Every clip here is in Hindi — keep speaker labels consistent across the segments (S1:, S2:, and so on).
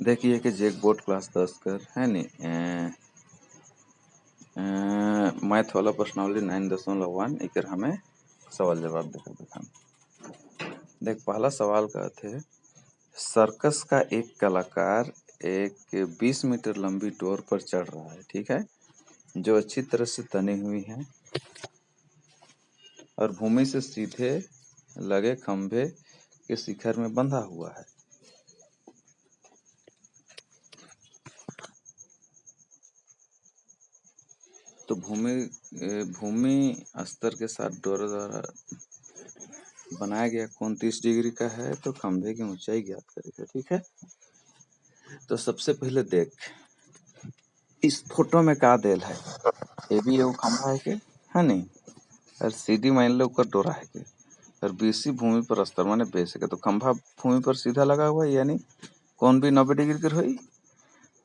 S1: देखिए कि जेक बोर्ड क्लास 10 कर है नी मैथ वाला प्रश्नावली 9.1 एकर हमें सवाल जवाब देखा देख पहला सवाल का थे सर्कस का एक कलाकार एक 20 मीटर लंबी डोर पर चढ़ रहा है, ठीक है, जो अच्छी तरह से तनी हुई है और भूमि से सीधे लगे खंभे के शिखर में बंधा हुआ है। तो भूमि स्तर के साथ डोर द्वारा बनाया गया कोण 30 डिग्री का है, तो खंभे की ऊंचाई ज्ञात करेगा, ठीक है। तो सबसे पहले देख इस फोटो में का देल है, ए भी एगो खंभा है के है नहीं, और सीधी मान लो ऊपर डोरा है के, और बीसी भूमि पर स्तर माने बेस है, तो खंभा भूमि पर सीधा लगा हुआ है, यानी कोण भी 90 डिग्री कर हुई।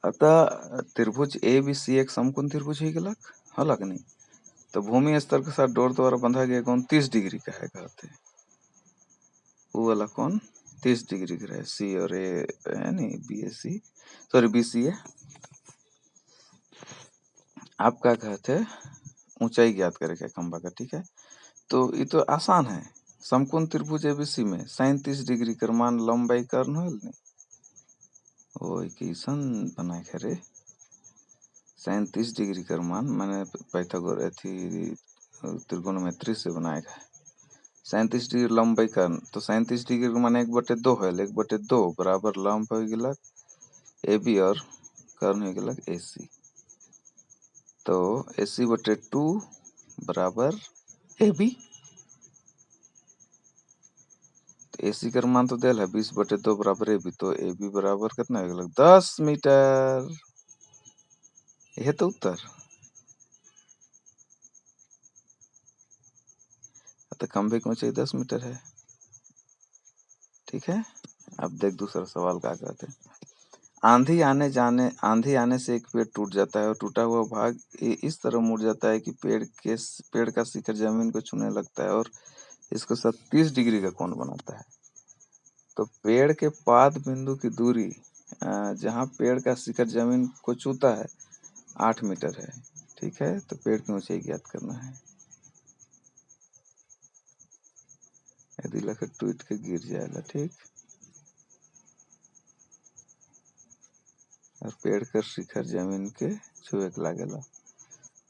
S1: अतः त्रिभुज ए बी सी एक समकोण त्रिभुज ही गलक हलक नहीं। तो भूमि स्तर के साथ डोर द्वारा बंधा गया कोण 30 डिग्री का है, कहते वो वाला कोण 30 डिग्री का है। सी और ए यानी बी ए सी सॉरी बी सी ए। आप क्या कहते ऊंचाई ज्ञात करेगा खंभा का, ठीक है। तो ये तो आसान है, समकोण त्रिभुज एबीसी में 37 डिग्री कर मान लंबाई कर्ण होल नहीं, ओ कैसन बनाए खरे 37 डिग्री कर मान मैंने पाइथागोरस थी त्रिकोणमिति से बनाया है। 37 डिग्री लंबाई कर्ण, तो 37 डिग्री का मान 1/2 है, 1/2 बराबर लंब हो गलक ए बी और कर्ण हो गलक ए सी। तो ए सी बटे 2 बराबर ए बी। ए सी का मान तो दिल है 20/2 बराबर ए बी, तो ए बी बराबर कितना हो गलक 10 मीटर। यह तो उत्तर। तो खंभे की ऊंचाई 10 मीटर है, ठीक है। अब देख दूसरा सवाल क्या कहते हैं। आंधी आने से एक पेड़ टूट जाता है और टूटा हुआ भाग इस तरह मुड़ जाता है कि पेड़ का शिखर जमीन को छूने लगता है और इसको 30 डिग्री का कोण बनाता है। तो पेड़ के पाद बिंदु की दूरी जहाँ पेड़ का शिखर जमीन को छूता है 8 मीटर है, ठीक है। तो पेड़ की ऊंचाई ज्ञात करना है। यदि लख टूट के गिर जाएगा, ठीक, और पेड़ का शिखर जमीन के छुए के लागेला,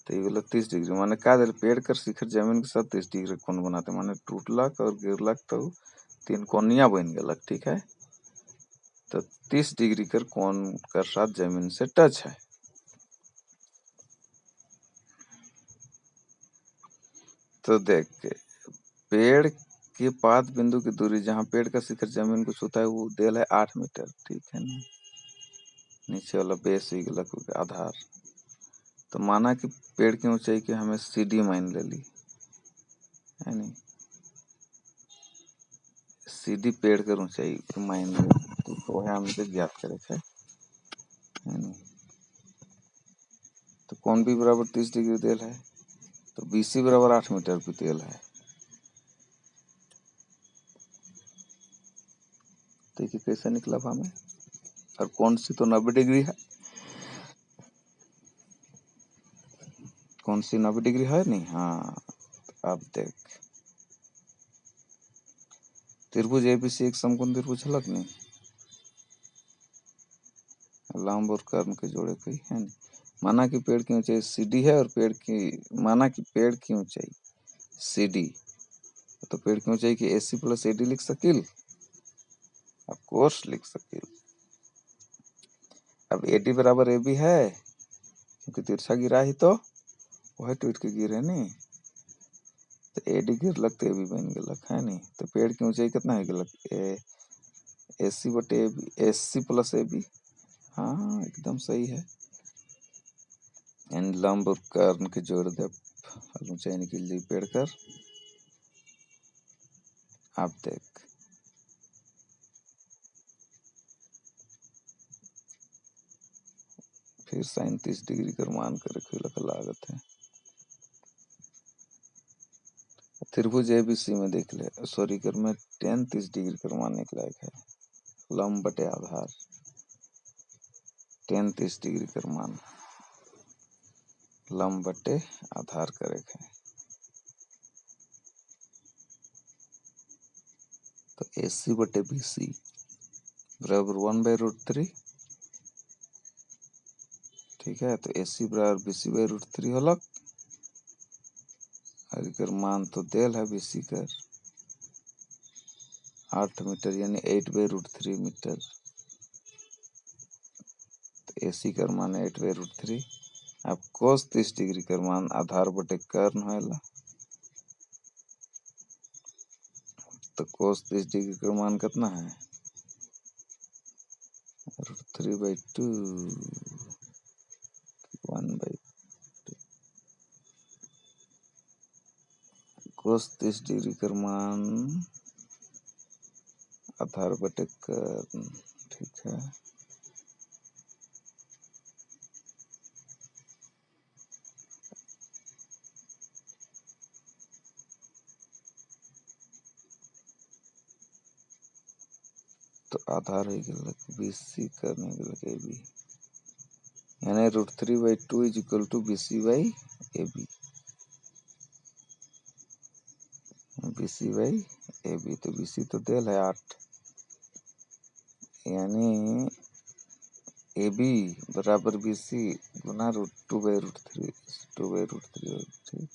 S1: तो ये वाला 30 डिग्री माने का दिल पेड़ कर शिखर जमीन के साथ 30 डिग्री कोण बनाते माने टूटलक और गिरलक तो 3 कोनिया बन गलक, ठीक है। तो 30 डिग्री कर कोण कर साथ जमीन से टच है। तो देख पेड़ के पाद बिंदु की दूरी जहाँ पेड़ का शिखर जमीन को छूता है वो दिल है 8 मीटर, ठीक है ना। नीचे वाला बेस हुई गलक आधार। तो माना कि पेड़ की ऊंचाई के हमें सीडी मान ले ली है नहीं, सीधी पेड़ कर ऊंचाई मान ले, तो वह हमसे ज्ञात करे है नहीं। तो कोण भी बराबर 30 डिग्री दिल है, तो बीसी बराबर 8 मीटर भी दिल है। देखिए कैसे निकला हमें, और कौन सी तो 90 डिग्री है, कौन सी 90 डिग्री है नहीं। हाँ अब देख त्रिभुज एबीसी एक समकोण त्रिभुज हलक नहीं, लंब और कर्ण के जोड़े कोई है नहीं। माना कि पेड़ की ऊंचाई सीडी है और माना कि पेड़ की ऊंचाई सीडी, तो पेड़ की ऊंचाई की एसी प्लस एडी लिख सकिल, ऑफ कोर्स लिख सकिल। अब एडी बराबर ए बी है, क्योंकि तिरछा गिरा ही तो वह टूट के गिरे नहीं, तो एडी गिरलक तो ए बी बन गलक है नहीं। तो पेड़ की ऊंचाई कितना है गलक ए सी बटे ए सी प्लस ए बी। हाँ एकदम सही है। एंड लंब और कर्ण के जोड़ दे ऊंचाई निकल ली पेड़ कर। आप देख फिर 37 डिग्री कर मान कर रखे लागत है। त्रिभुज एबीसी में देख ले, सॉरी कर में 10 30 डिग्री कर मान निकला है लंब बटे आधार। tan 30 डिग्री का मान लंब बटे आधार का रेखा है। तो AC बटे BC बराबर 1/√3। ठीक है, तो AC बराबर BC/√3 होलक। और एकर मान तो देल है BC कर 8 मीटर यानी 8/√3 मीटर। तो AC कर मान 8/√3। अब cos 30 डिग्री कर मान आधार बटे कर्ण होएला। तो cos 30 डिग्री का मान कितना है √3/2 1/2। cos 30 डिग्री का मान आधार बटे कर्ण। ठीक है, तो आधार है BC करने के लिए AB यानी √3/2 is equal to BC/AB। BC/AB तो BC तो देल है 8 यानी AB बराबर BC गुना 2/√3 2/√3। ठीक,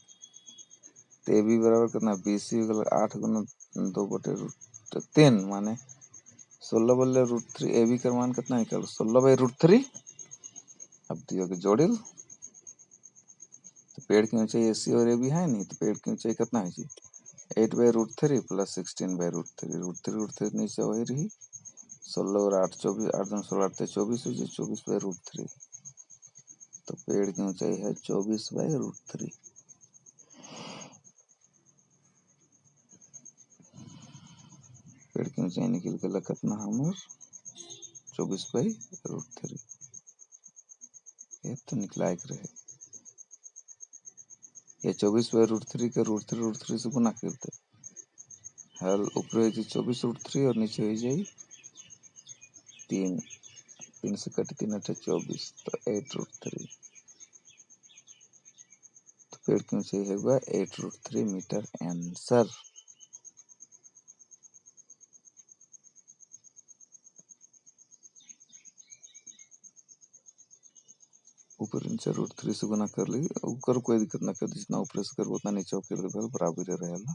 S1: तो AB बराबर कितना BC 8 गुना 2/√3 माने 16/√3। AB का मान कितना है 16/√3। अब दियो के जोड़िल तो पेड़ की ऊंचाई AC और AB है नहीं, तो पेड़ की ऊंचाई कितना है जी 8/√3 प्लस 16/√3। √3 नीचे वही रही 16 और 8 24 8 दूनी 16 8 24 हुई 24/√3। तो पेड़ की ऊंचाई है 24/√3। पेड़ की ऊंचाई निकल के कितना हमर 24/√3। ये तो निकला एक रहे ये 24/√3 के √3 से गुना करते हल ऊपर हो 24√3 और नीचे हो जाए 3 3 से कट 3 8 24 तो 8√3। तो पेड़ की ऊंचाई है 8√3 मीटर आंसर। ऊपर नीचे √3 से गुना कर ली ऊपर कोई दिक्कत ना कर जितना ऊपर से कर उतना नीचे कर दे बराबर ही रहेगा।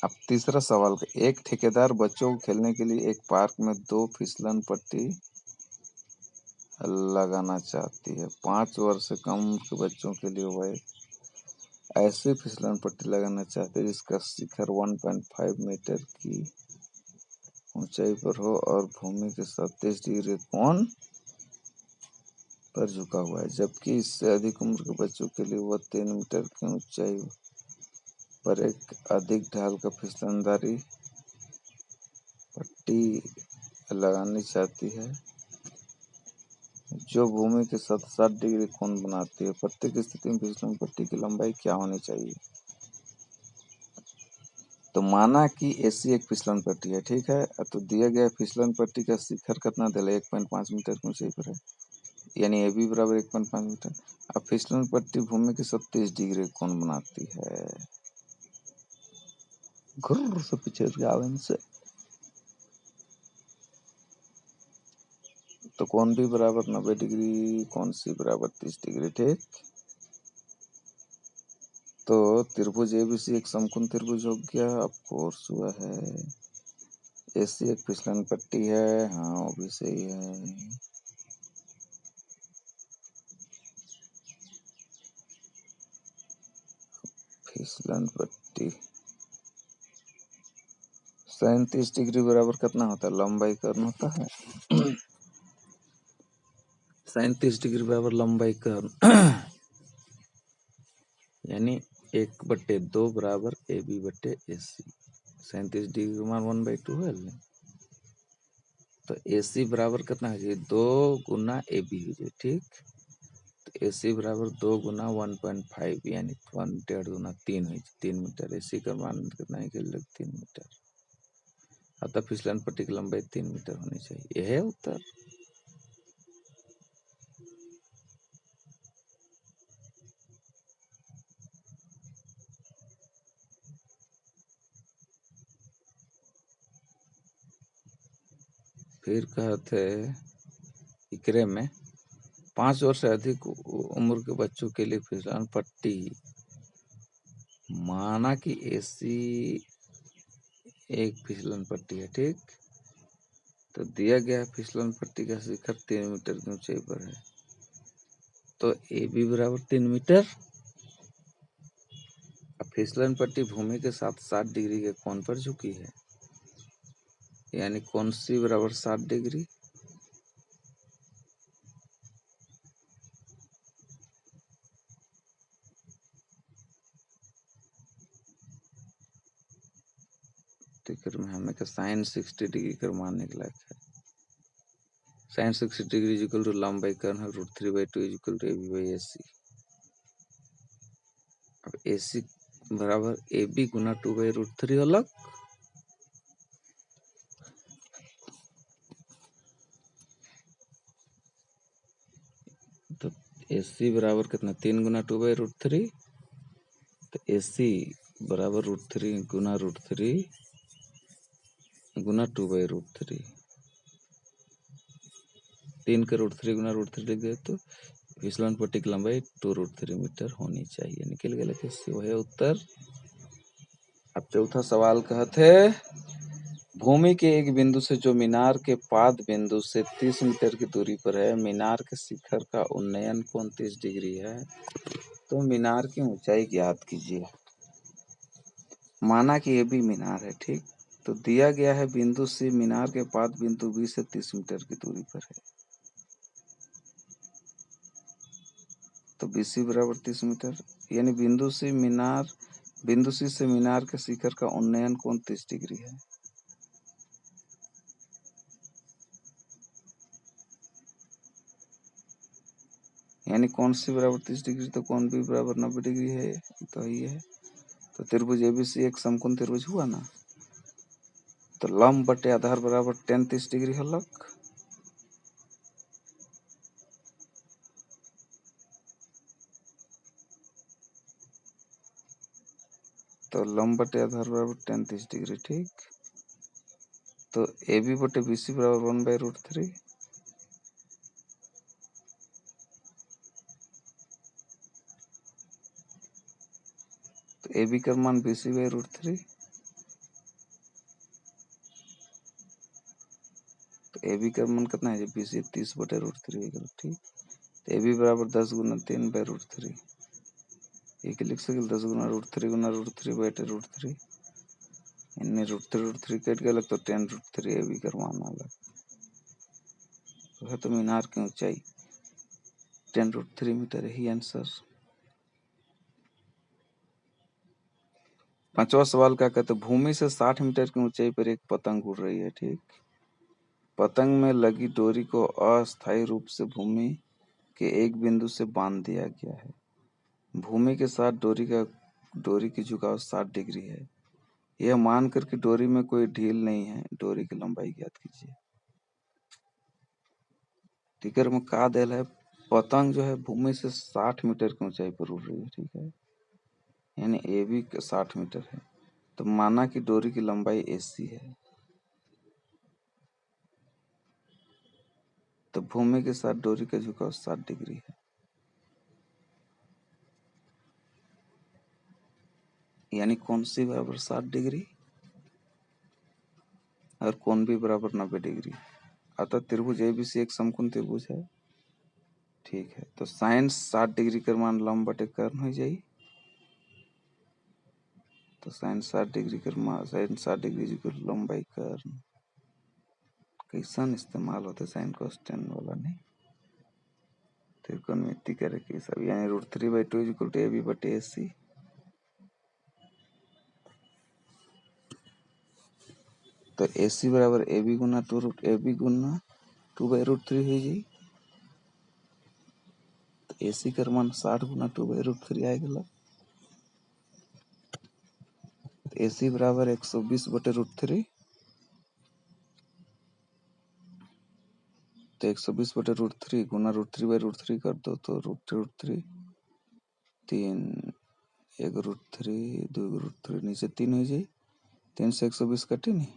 S1: अब तीसरा सवाल का एक ठेकेदार बच्चों को खेलने के लिए एक पार्क में 2 फिसलन पट्टी लगाना चाहती है। 5 वर्ष से कम उम्र के बच्चों के लिए वह ऐसी फिसलन पट्टी लगाना चाहते हैं जिसका शिखर 1.5 मीटर की ऊंचाई पर हो और भूमि के 30 डिग्री कोण पर झुका हुआ है, जबकि इससे अधिक उम्र के बच्चों के लिए वह 3 मीटर की ऊंचाई पर एक अधिक ढाल का फिसलनदारी पट्टी लगानी चाहती है जो भूमि के 60 डिग्री कोण बनाती है। प्रत्येक स्थिति में फिसलन पट्टी की लंबाई क्या होनी चाहिए। तो माना कि ऐसी एक फिसलन पट्टी है। ठीक है, तो दिया गया फिसलन पट्टी का शिखर कितना दिला 1.5 मीटर की ऊंचाई पर है यानी AB बराबर 1.5 मीटर। अब फिसलन पट्टी भूमि के 30 डिग्री कोण बनाती है। घुर्र से पीछे आवे से तो कोण B बराबर 90 डिग्री कोण C बराबर 30 डिग्री। ठीक, तो त्रिभुज ABC एक समकोण त्रिभुज हो गया। ऑफ कोर्स हुआ है। AC एक फिसलन पट्टी है, हाँ वो भी सही है। फिसलन पट्टी 37 डिग्री बराबर कितना होता है लंबाई कर्ण होता है 37 डिग्री बराबर लंबाई कर्ण यानी 1/2 बराबर AB बटे AC। 37 डिग्री का मान 1/2 है। तो AC बराबर कितना है 2 गुना AB हो जाए। ठीक, तो AC बराबर 2 गुना 1.5 यानी 1.5 गुना 3 हो 3 मीटर। AC का मान कितना है 3 मीटर। अतः फिसलन पट्टी की लंबाई 3 मीटर होनी चाहिए। यह है उत्तर। फिर कहते इकरे में 5 वर्ष से अधिक उम्र के बच्चों के लिए फिसलन पट्टी, माना कि एसी एक फिसलन पट्टी है, ठीक। तो दिया गया फिसलन पट्टी का शिखर 3 मीटर की ऊंचाई पर है, तो ए बी बराबर 3 मीटर। अब फिसलन पट्टी भूमि के साथ 60 डिग्री के कोण पर झुकी है, यानी कोण सी बराबर 60 डिग्री। टिकर में हमें का साइन 60 डिग्री कर मानने के लायक है। Sine 60 degree is equal to लंब बाई कर्न है √3/2 is equal to A B by A C. अब ए सी बराबर ए बी गुना 2/√3 अलग, तो ए सी बराबर कितना 3 गुना 2/√3, तो ए सी बराबर √3 गुना √3 गुना 2/√3, 3 के √3 गुना √3 लिख दे तो फिसलन पट्टी की लंबाई 2√3 मीटर होनी चाहिए। निकल गया लेकिन वो है उत्तर। अब चौथा सवाल कहते भूमि के एक बिंदु से जो मीनार के पाद बिंदु से 30 मीटर की दूरी पर है, मीनार के शिखर का उन्नयन कोण 30 डिग्री है, तो मीनार की ऊंचाई ज्ञात कीजिए। माना कि ये भी मीनार है, ठीक। तो दिया गया है बिंदु सी मीनार के पाद बिंदु बी से 30 मीटर की दूरी पर है, तो BC बराबर 30 मीटर, यानी बिंदु सी से मीनार के शिखर का उन्नयन कोण 30 डिग्री है। यानी कोण सी बराबर 30 डिग्री, तो कोण बी बराबर 90 डिग्री है, तो ये है। तो त्रिभुज ABC एक समकोण त्रिभुज हुआ ना, तो लंब बटे आधार बराबर tan 30 डिग्री हलक। तो लंब बटे आधार बराबर tan 30 डिग्री, ठीक। तो AB बटे BC बराबर 1/√3, तो AB का मान BC/√3, तो AB का मान कितना है, BC 30/√3, ठीक। तो AB बराबर 10 गुना 3/√3, एक लिख सके 10 गुना √3 गुना √3/√3, इनमें √3 कट गया, तो tan√3 AB का मान अलग है, तो मीनार की ऊंचाई tan√3 मीटर, यही आंसर। पांचवा सवाल क्या कहते हैं, भूमि से 60 मीटर की ऊंचाई पर एक पतंग उड़ रही है, ठीक। पतंग में लगी डोरी को अस्थायी रूप से भूमि के एक बिंदु से बांध दिया गया है। भूमि के साथ डोरी की झुकाव 60 डिग्री है। यह मानकर कि डोरी में कोई ढील नहीं है, डोरी की लंबाई ज्ञात कीजिए। टिकर में कहा दिया है, पतंग जो है भूमि से 60 मीटर की ऊंचाई पर उड़ रही है, ठीक है, यानी AB 60 मीटर है, तो माना कि डोरी की लंबाई AC है, तो भूमि के साथ डोरी का झुकाव 60 डिग्री है, यानी कोण C बराबर 60 डिग्री और कोण B बराबर 90 डिग्री। अतः त्रिभुज ABC एक समकोण त्रिभुज है, ठीक है। तो साइन 60 डिग्री का मान लंब बटे कर्ण हो जाए, तो साइन 60 डिग्री का मान साइन 60 डिग्री को लंब बाई कर्ण। कैसन इस्तेमाल होता है साइन cos tan वाला, नहीं त्रिकोणमिति करे के सब, यानी √3/2 इक्वल टू AB बटे AC। तो AC बराबर AB गुना 2/√3 हो जाए, तो AC का मान 60 गुना 2/√3 आएगा, तो AC बराबर 120/√3, तो 120/√3 गुना √3/√3 कर दो, तो √3 3 1 √3 2 √3 नीचे 3 हो जाए, 3 से 120 कटे नहीं,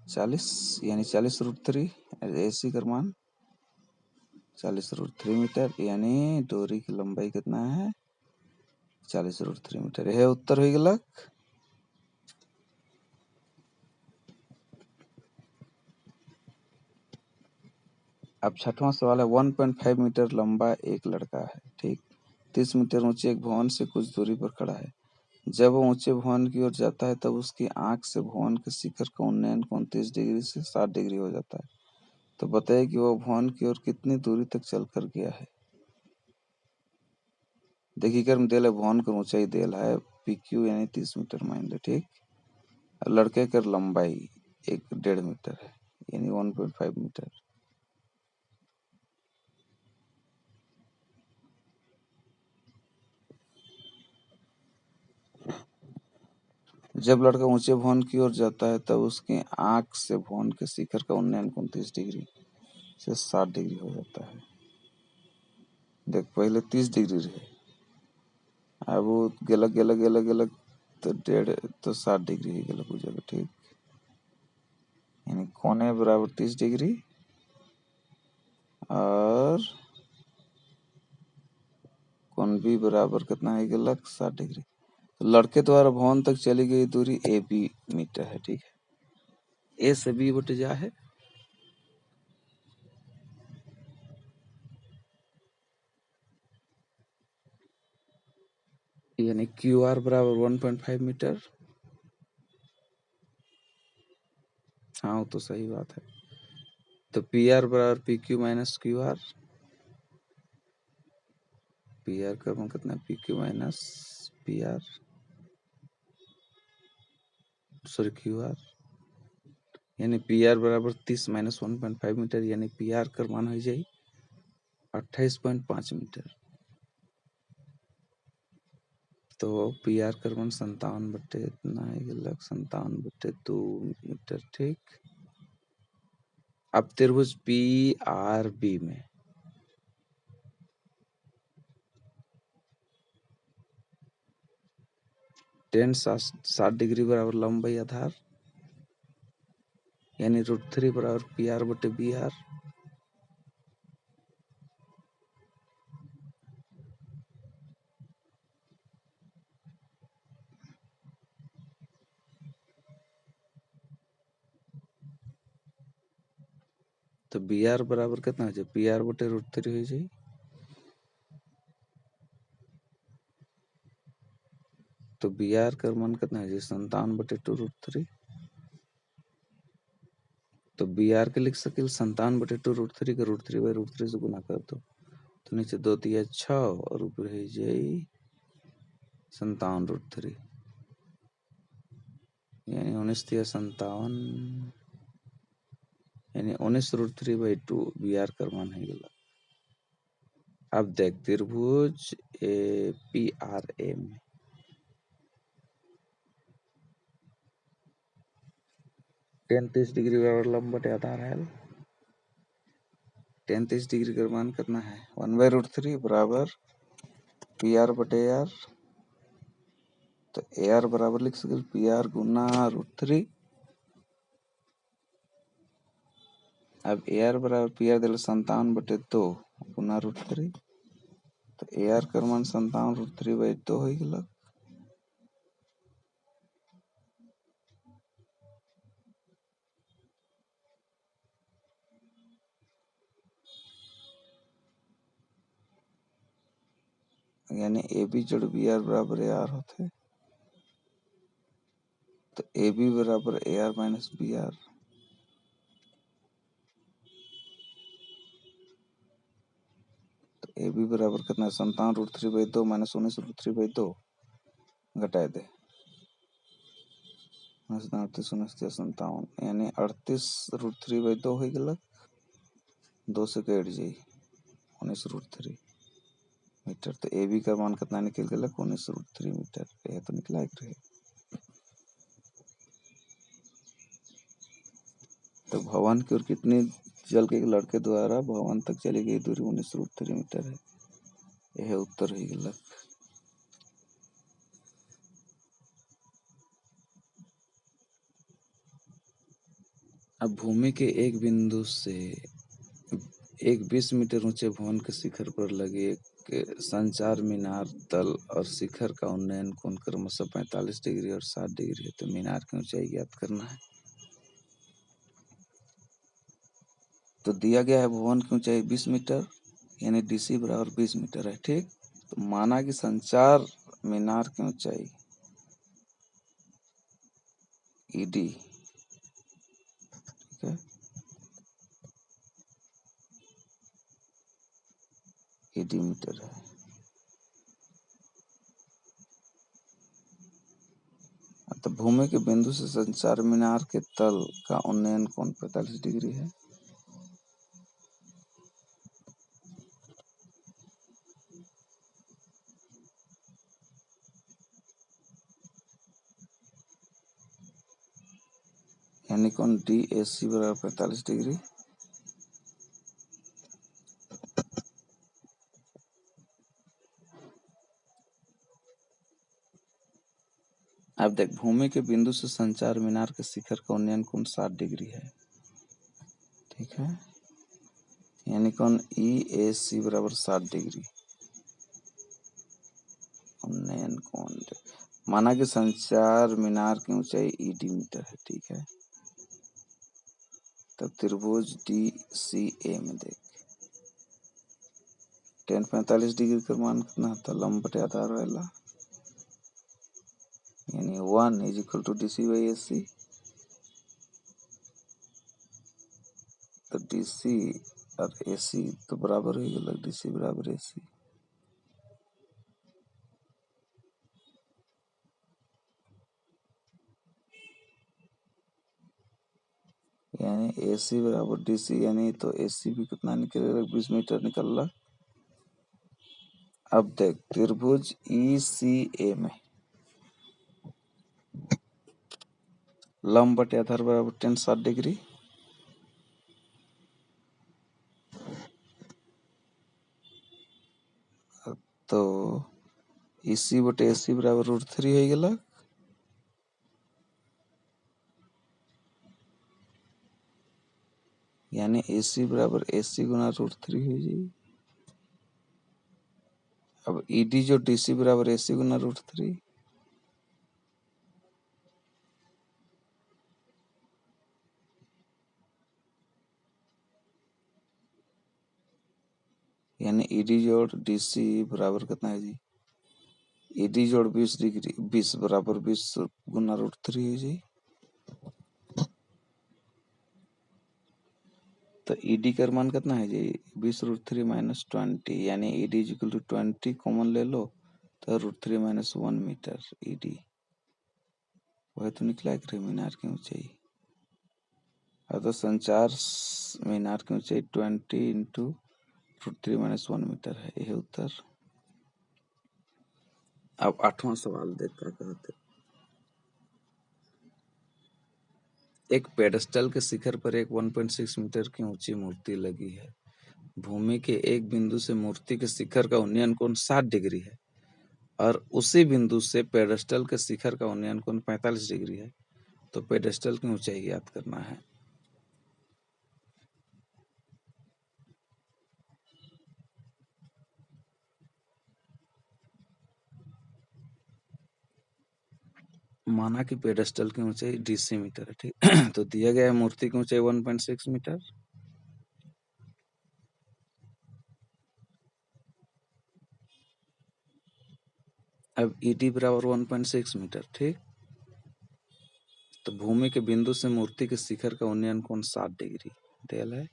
S1: 40 यानी 40√3 AC का मान 40√3 मीटर, यानी डोरी की लंबाई कितना है 40√3 मीटर। यह उत्तर हो गया। अब छठवां सवाल है 1.5 मीटर लंबा एक लड़का है, ठीक, 30 मीटर ऊंचे एक भवन से कुछ दूरी पर खड़ा है। जब वो ऊंचे भवन की ओर जाता है तब उसकी आंख से भवन के शिखर का उन्नयन 29 डिग्री से 60 डिग्री हो जाता है। तो बताइए कि वो भवन की ओर कितनी दूरी तक चल कर गया है। देखिए कर्म देल है, भवन की ऊंचाई देल है PQ यानी 30 मीटर मान लो, ठीक। लड़के की लंबाई 1.5 मीटर है यानी 1.5 मीटर। जब लड़का ऊंचे भवन की ओर जाता है तब उसकी आंख से भवन के शिखर का उन्नयन 29 डिग्री से 60 डिग्री हो जाता है। देख पहले 30 डिग्री रहे, अब वो गलत गलत गलत गलत तो 1.5 तो 60 डिग्री ही गलत हो जाएगा, ठीक। यानी कोने बराबर 30 डिग्री और कोण भी बराबर कितना है गलत 60 डिग्री। तो लड़के द्वारा भवन तक चली गई दूरी AB मीटर है, ठीक है। A से B बट जा है, यानी QR बराबर 1.5 मीटर। हाँ वो तो सही बात है। तो PR बराबर PQ माइनस QR। PR का मान कितना PQ minus PR sorry QR, यानी PR बराबर 30 माइनस 1.5 मीटर, यानी PR का मान हो जाए 28.5 मीटर। तो PR का मान 57 बटे इतना है 57/2 मीटर, ठीक। अब त्रिभुज PRB में tan 60 डिग्री बराबर लंबाई आधार यानी √3 बराबर PR बटे BR। तो BR बराबर कितना हो जाए PR बटे √3 हो जाए। तो BR का मान कितना है 57/2 √3। तो BR के लिख सके 57/2 √3 का √3/√3 से गुना कर दो तो नीचे 2 तिया 6 और ऊपर है जाए 57√3 यानी 19 तिया 57 यानी 19√3/2 BR का मान है गला। अब देख त्रिभुज PRA में tan 30 डिग्री बराबर लंब बटे आधार है। tan 30 डिग्री का मान कितना है 1/√3 बराबर PR बटे AR। तो AR बराबर लिख सके PR गुना √3। अब AR बराबर PR दिल 57/2 गुना √3। तो AR का मान 57√3/2 हो गया। यानी AB जोड़ BR बराबर AR होते। तो AB बराबर AR माइनस BR। तो AB बराबर कितना 57√3/2 माइनस 19√3/2 घटा दे 57 यानी 38√3/2 हो गया। 2 से कट जाए 19√3 मीटर। तो AB का मान कितना निकल गया 19√3 मीटर। यह तो निकला एक रहे। तो भवन की ओर कितनी चल के लड़के द्वारा भवन तक चली गई दूरी 19√3 मीटर है। यह उत्तर हो गया। अब भूमि के एक बिंदु से एक 20 मीटर ऊंचे भवन के शिखर पर लगे एक संचार मीनार तल और शिखर का उन्नयन कोण क्रमशः 45 डिग्री और 60 डिग्री है। तो मीनार की ऊंचाई ज्ञात करना है। तो दिया गया है भवन की ऊंचाई 20 मीटर, यानी डीसी बराबर 20 मीटर है। ठीक, तो माना कि संचार मीनार की ऊंचाई ईडी, ठीक है, ईडी मीटर है। तो भूमि के बिंदु से संचार मीनार के तल का उन्नयन कोण 45 डिग्री है। यानी कोण डी ए सी बराबर 45 डिग्री। अब देख, भूमि के बिंदु से संचार मीनार के शिखर का उन्नयन कोण 60 डिग्री है। ठीक है, यानी कोण ई ए सी बराबर 60 डिग्री उन्नयन कोण। माना कि संचार मीनार की ऊंचाई ईडी मीटर है। ठीक है, तब त्रिभुज डी सी ए में देख tan 45 डिग्री का मान कितना था, लंब बटे आधार वाला, यानी 1 is equal to D C by A C. तो डी सी और ए सी तो बराबर हो गया, डी सी बराबर ए सी। यानी ए सी बराबर डी सी, यानी तो ए सी भी कितना निकलेगा, 20 मीटर निकल रहा। अब देख, त्रिभुज ई सी ए में लंब बटे आधार बराबर tan 60 डिग्री। तो ईसी बटे एसी बराबर √3 हो गया। यानी AC बराबर AC गुना √3 हो जाएगी। अब ED जो DC बराबर AC गुना √3, यानी ED जोड़ DC बराबर कितना है जी, ED जोड़ 20 डिग्री 20 बराबर 20 गुना √3 हो जाएगी। तो ED का मान कितना है जी, 20 √3 माइनस 20, यानी ED is equal to 20 common ले लो, तो √3 माइनस 1 मीटर ED वह तो निकला एक मीनार की ऊंचाई। अब तो संचार मीनार की ऊंचाई 20 इंटू √3 माइनस 1 मीटर है। यह उत्तर। अब 8वां सवाल देख क्या कहते। एक पेडस्टल के शिखर पर एक 1.6 मीटर की ऊंची मूर्ति लगी है। भूमि के एक बिंदु से मूर्ति के शिखर का उन्नयन कोण 60 डिग्री है और उसी बिंदु से पेडस्टल के शिखर का उन्नयन कोण 45 डिग्री है। तो पेडस्टल की ऊंचाई ज्ञात करना है। माना कि पेडस्टल की ऊंचाई DC मीटर है। ठीक तो दिया गया है मूर्ति की ऊंचाई 1.6 मीटर। अब ED बराबर 1.6 मीटर। ठीक, तो भूमि के बिंदु से मूर्ति के शिखर का उन्नयन कोण 60 डिग्री दिया है।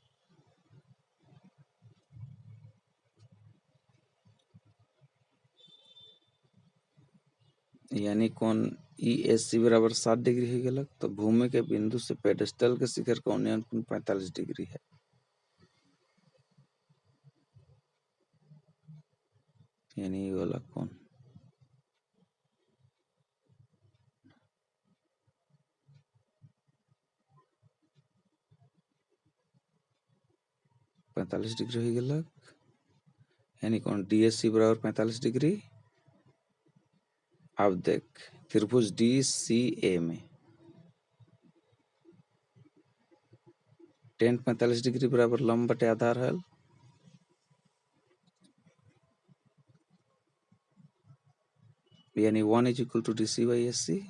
S1: यानी कोण EAC बराबर 60 डिग्री हो गया। तो भूमि के बिंदु से पेडस्टल के शिखर का उन्नयन कोण 45 डिग्री है। यानी ये वाला कोण पैंतालीस डिग्री हो गया। यानी कोण DSC बराबर 45 डिग्री। अब देख, त्रिभुज DCA में टेन 45 डिग्री बराबर लंब बटे आधार है, यानी 1 is equal to DC by AC।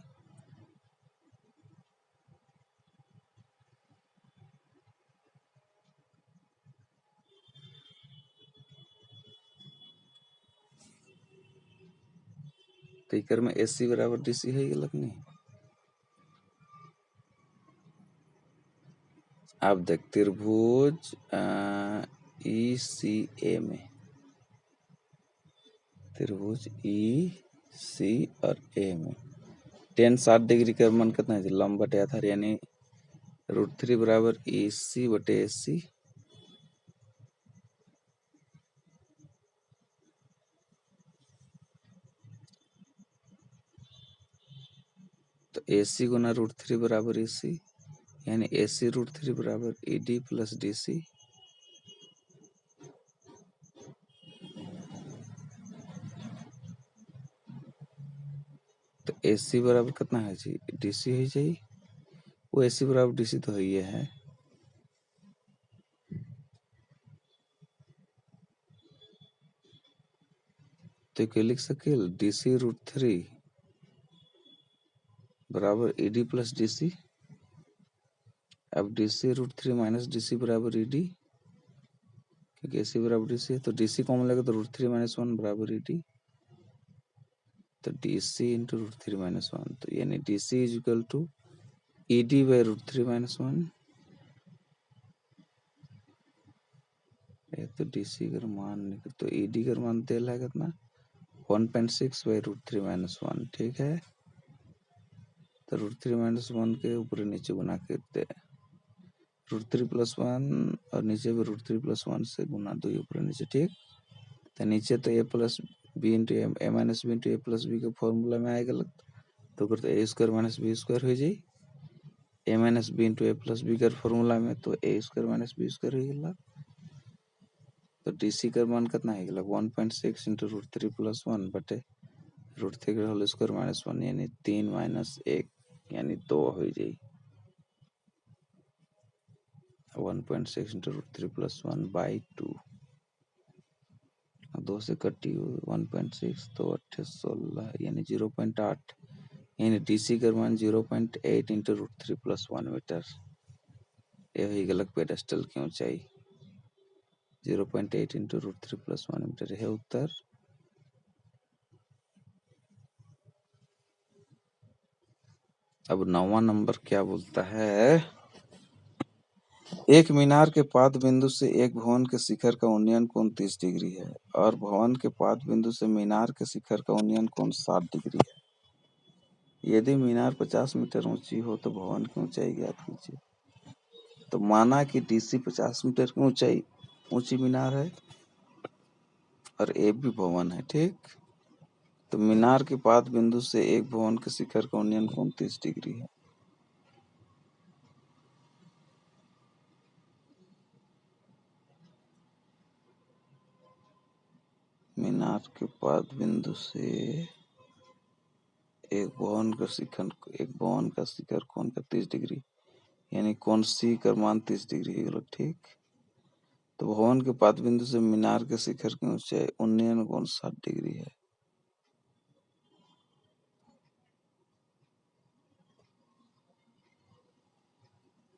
S1: तो इकर में AC बराबर DC है गलत नहीं। अब देख त्रिभुज ECA में, त्रिभुज EC और A में टेन 60 डिग्री का मान कितना है, लंब बटे आधार, यानी √3 बराबर EC बटे AC। तो AC गुना √3 बराबर EC, यानी AC √3 बराबर ED प्लस DC। तो AC बराबर कितना है जी, DC है जी, वो AC बराबर DC तो ये है। तो क्या लिख सके, DC √3 बराबर ED प्लस DC। अब DC √3 माइनस DC बराबर ED, क्योंकि AC बराबर DC है तो DC कॉमन लगेगा तो √3 माइनस 1 बराबर ED। तो DC इंटू √3 माइनस 1, तो यानी DC is equal to ED by √3 minus 1। तो DC का मान निकल, तो ED का मान तेल है कितना, 1.6 बाई √3 माइनस 1। ठीक है, तो √3 माइनस 1 के ऊपर नीचे गुना करते, √3 प्लस 1 और नीचे भी √3 प्लस 1 से गुना, दो ऊपर नीचे। ठीक, तो नीचे तो A plus B into A minus B into A plus B के फॉर्मूला में आएगा गलत, तो करते A square minus B square हो जाए, A minus B into A plus B का फॉर्मूला में, तो A square minus B square हो गया। तो DC का मान कितना है गलत, 1.6 इंटू √3 प्लस 1 बटे √3 का होल स्क्वायर माइनस 1, यानी 3 माइनस 1 यानी 2 हो जाए। 1.6 इंटू √3 प्लस 1 बाई 2, 2 से कटी 1.6 तो 8 16 यानी 0.8, यानी DC का मान 0.8 इंटू √3 प्लस 1 मीटर। यह ही गलत पेडेस्टल की ऊंचाई 0.8 इंटू √3 प्लस 1 मीटर है उत्तर। अब 9वां नंबर क्या बोलता है, एक मीनार के पाद बिंदु से एक भवन के शिखर का उन्नयन कोण 30 डिग्री है और भवन के पाद बिंदु से मीनार के शिखर का उन्नयन कोण 60 डिग्री है। यदि मीनार 50 मीटर ऊंची हो तो भवन की ऊंचाई ज्ञात कीजिए। तो माना कि DC 50 मीटर की ऊंचाई ऊंची मीनार है और A भी भवन है। ठीक, तो मीनार के पाद बिंदु से एक भवन के शिखर का उन्नयन कोण 30 डिग्री है। मीनार के पाद बिंदु से एक भवन का शिखर कोण का 30 डिग्री, यानी कोण C का मान 30 डिग्री है। ठीक, तो भवन के पाद बिंदु से मीनार के शिखर की ऊंचाई उन्नयन कोण 60 डिग्री है।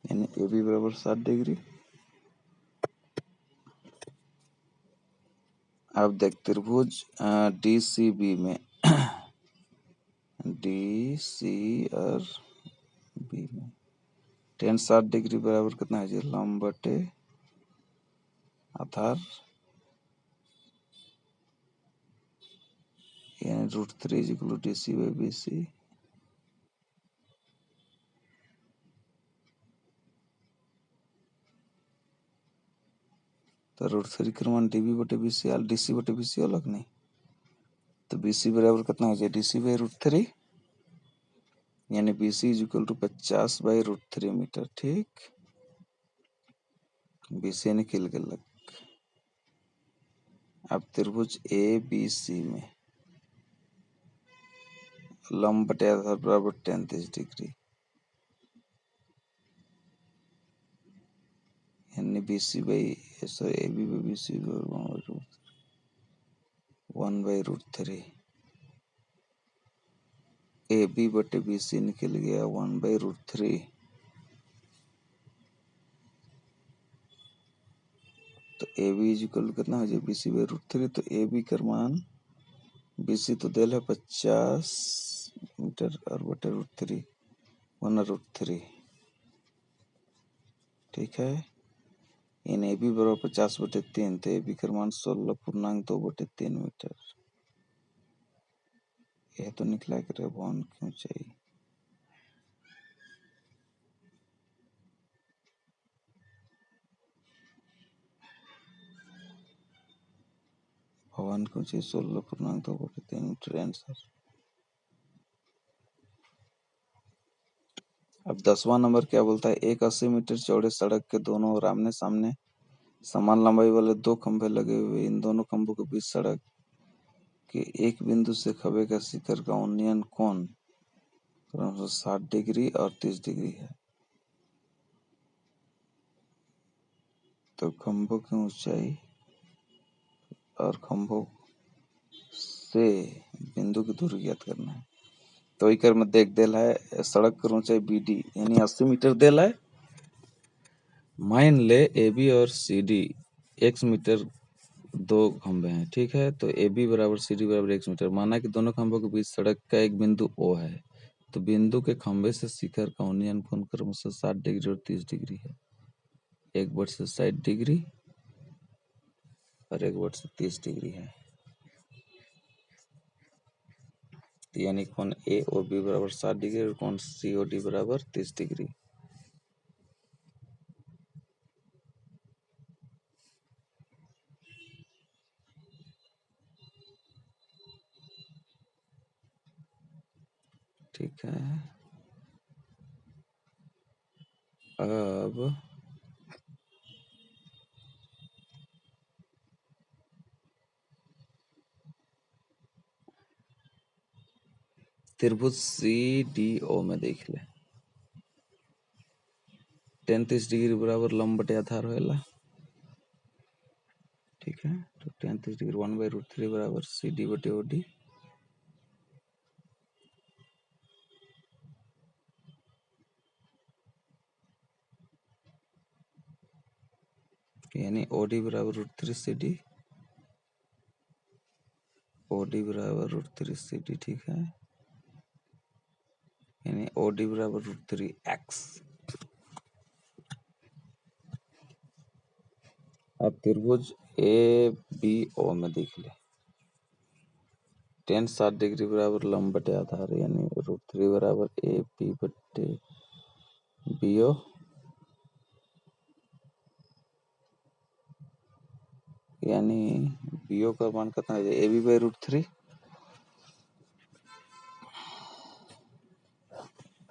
S1: यानी AB बराबर 60 डिग्री। अब देख त्रिभुज DCB में DC और B में टेन 60 डिग्री बराबर कितना है जी, लंब बटे आधार, यानी √3 is equal to DC by BC। तो √3 का मान DB बटे BC और DC बटे BC अलग नहीं, तो BC बराबर कितना हो जाए, DC बाई √3, यानी BC is equal to 50 by √3 metre. ठीक, BC निकल गया। अब त्रिभुज ABC में लंब बटे आधार बराबर 30 डिग्री। यानी BC by AB by BC 1/√3 AB बटे BC निकल गया 1/√3। तो AB इक्वल कितना हो जाए BC/√3। तो AB का मान BC तो दिल है 50 मीटर और बटे √3 1/√3। ठीक है। इन AB बराबर 50/3 तो AB का मान 16.2/3 मीटर। यह तो निकला कि भवन की ऊंचाई भवन की ऊंचाई 16.2/3 मीटर आंसर। अब 10वां नंबर क्या बोलता है, एक 80 मीटर चौड़े सड़क के दोनों ओर आमने सामने समान लंबाई वाले दो खंभे लगे हुए। इन दोनों खंभों के बीच सड़क के एक बिंदु से खंभे का शिखर का उन्नयन कोण 60 डिग्री और 30 डिग्री है। तो खंभों की ऊंचाई और खंभों से बिंदु की दूरी ज्ञात करना है। तो इकर में देख देल है सड़क की ऊंचाई BD यानी 80 मीटर देल है। मान ले AB और CD x मीटर दो खंभे हैं। ठीक है। तो AB बराबर CD बराबर x मीटर। माना कि दोनों खंभों के बीच सड़क का एक बिंदु O है। तो बिंदु के खंभे से शिखर का उन्नयन कोण क्रमशः 60 डिग्री और 30 डिग्री है। एक वर्ष से 60 डिग्री और एक वर्ष से 30 डिग्री है। तो यानी कोण AOB बराबर 60 डिग्री और कोण COD बराबर 30 डिग्री। ठीक है। अब त्रिभुज CDO में देख ले, tan 30 डिग्री बराबर लंब बटे आधार होएला। ठीक है। तो tan 30 डिग्री 1/√3 बराबर CD बटे OD। यानी OD बराबर √3 CD, OD बराबर √3 CD। ठीक है। यानी OD बराबर √3 x। अब त्रिभुज ABO में देख ले, tan 60 डिग्री बराबर लंब बटे आधार यानी √3 बराबर AB बटे BO। यानी BO का मान कितना है AB/√3।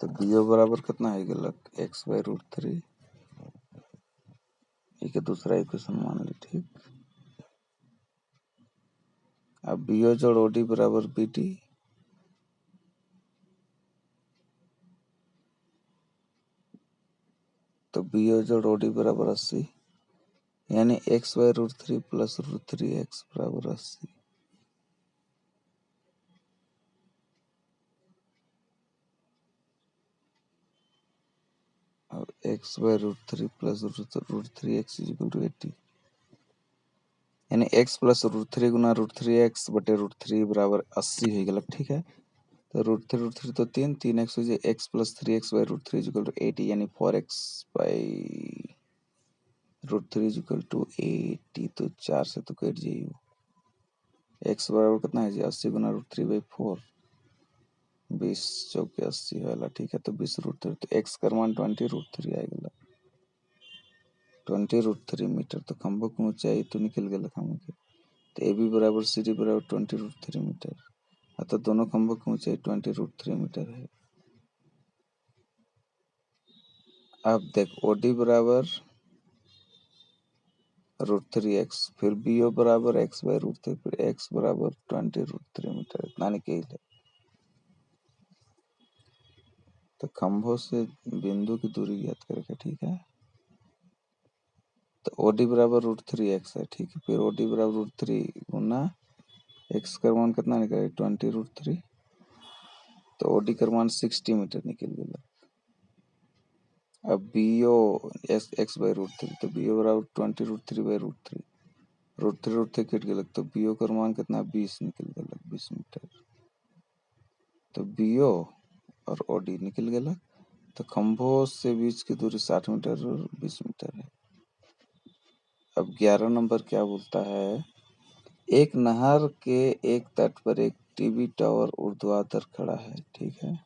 S1: तो BO बराबर कितना है गलत x/√3। एक दूसरा इक्वेशन मान ली। ठीक। अब BO जोड़ OD बराबर BD। तो BO जोड़ OD बराबर 80 यानी x/√3 प्लस √3x बराबर 80। और x/√3 plus √3x equal to 80 यानी x प्लस √3 गुना √3x बटे √3 बराबर 80 हो गया। ठीक है। तो √3 तो 3x हो जाए x plus 3x by √3 equal to 80 यानी 4x बाई √3 इक्वल टू 80। तो 4 से तो कट जाइए। x बराबर कितना है जी 80 गुना √3/4 20 चौके 80 वाला। ठीक है। तो 20√3 तो x का मान 20√3 आएगा 20√3 मीटर। तो खंभों की ऊंचाई तो निकल गया खंभों के। तो AB बराबर CD बराबर 20√3 मीटर। अतः दोनों खंभों की ऊंचाई 20√3 मीटर है। अब देख OD बराबर √3x फिर BO बराबर x/√3 फिर x बराबर 20√3 मीटर इतना निकल है। तो खंभों से बिंदु की दूरी ज्ञात करके। ठीक है। ओडी बराबर √3x है, ठीक है। फिर ओडी बराबर √3 गुना x का मान कितना निकले 20√3, तो ओडी का मान 60 मीटर निकल गया। अब बीओ x बाई √3, तो बीओ बराबर 20√3/√3, √3 कट गया, तो बीओ का मान कितना 20 निकल गया, 20 मीटर। तो बीओ और ओडी निकल गया, तो खंभों से बीच की दूरी 60 मीटर और 20 मीटर है। अब 11 नंबर क्या बोलता है, एक नहर के एक तट पर एक टीवी टावर ऊर्ध्वाधर खड़ा है, ठीक है।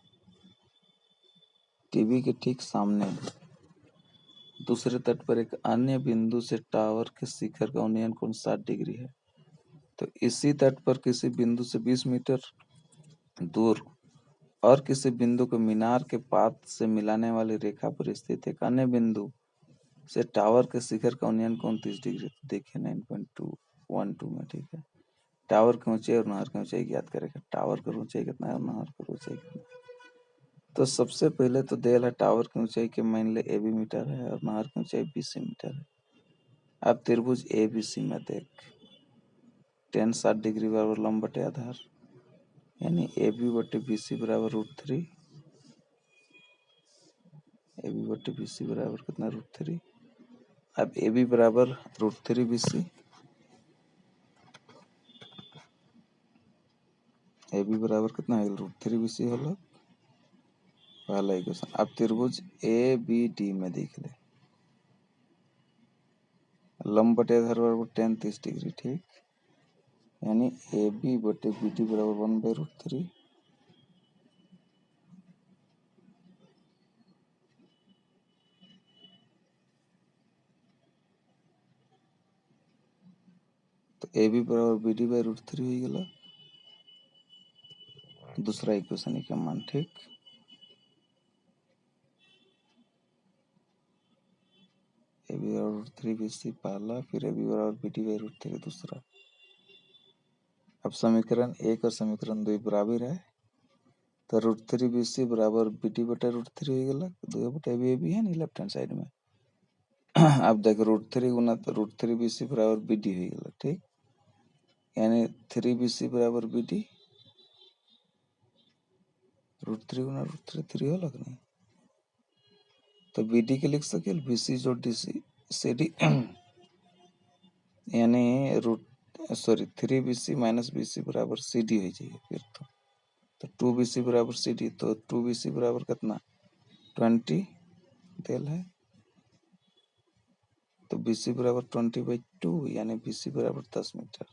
S1: टीवी के ठीक सामने दूसरे तट पर एक अन्य बिंदु से टावर के शिखर का उन्नयन कोण 60 डिग्री है। तो इसी तट पर किसी बिंदु से 20 मीटर दूर और किसी बिंदु को मीनार के पात से मिलाने वाली रेखा पर स्थित एक अन्य बिंदु से टावर के शिखर का उन्नयन कोण 30 डिग्री। देखिए 9.212 में, ठीक है। टावर की ऊंचाई और नहर की ऊंचाई ज्ञात करेगा। टावर की ऊंचाई कितना है और नहर की ऊंचाई कितना है। तो सबसे पहले तो देल है टावर की ऊंचाई के मान ले AB मीटर है और नहर की ऊंचाई BC मीटर है। अब त्रिभुज ABC में देख, tan 60 डिग्री बराबर लंब बटे आधार, यानी AB बटे BC बराबर √3, AB बटे BC बराबर कितना √3। अब AB बराबर √3 BC, AB बराबर कितना है √3 BC होला पहला इक्वेशन। अब त्रिभुज ABD में देख ले, लंब बटे आधार बराबर tan 30 डिग्री, ठीक, यानी AB बटे BD बराबर 1/√3। तो AB बराबर BD/√3 हो गया दूसरा इक्वेशन का मान, ठीक। AB बराबर √3 BC पहला, फिर AB बराबर BD/√3 दूसरा। अब समीकरण 1 और समीकरण 2 बराबर है, तो √3 BC बराबर BD बटे √3 हो गया, 2 बटे AB है नहीं लेफ्ट हैंड साइड में। अब देखो √3 गुना तो √3 BC बराबर BD हो गया, ठीक, यानी 3 BC बराबर BD, √3 गुना √3 3 होला कि नहीं। तो BD के लिख सके BC जो DC CD यानी 3 BC माइनस BC बराबर CD हो जाएगी। फिर तो 2 BC बराबर CD, तो 2 BC बराबर कितना 20 देल है, तो BC बराबर 20/2, यानी BC बराबर 10 मीटर।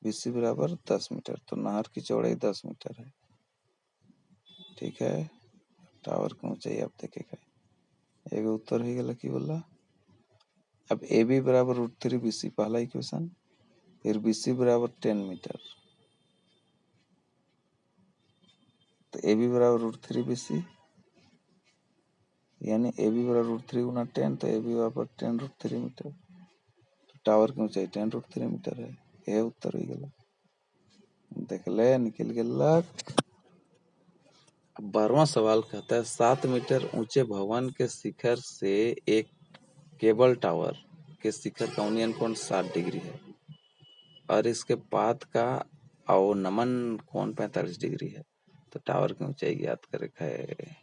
S1: BC बराबर 10 मीटर, तो नहर की चौड़ाई 10 मीटर है, ठीक है। टावर की ऊंचाई आप देखेगा, एक उत्तर हो गया कि बोला। अब AB बराबर √3 BC पहला इक्वेशन, फिर BC बराबर 10 मीटर, तो AB बराबर √3 BC, यानी AB बराबर √3 गुना 10, तो AB बराबर 10√3 मीटर। तो टावर की ऊंचाई 10√3 मीटर है, यह उत्तर हो गया। देख ले निकल गया। 12वां सवाल कहता है 7 मीटर ऊंचे भवन के शिखर से एक केबल टावर के शिखर का उन्नयन कोण 60 डिग्री है और इसके पात का अवनमन कोण 45 डिग्री है। तो टावर की ऊंचाई ज्ञात करे है।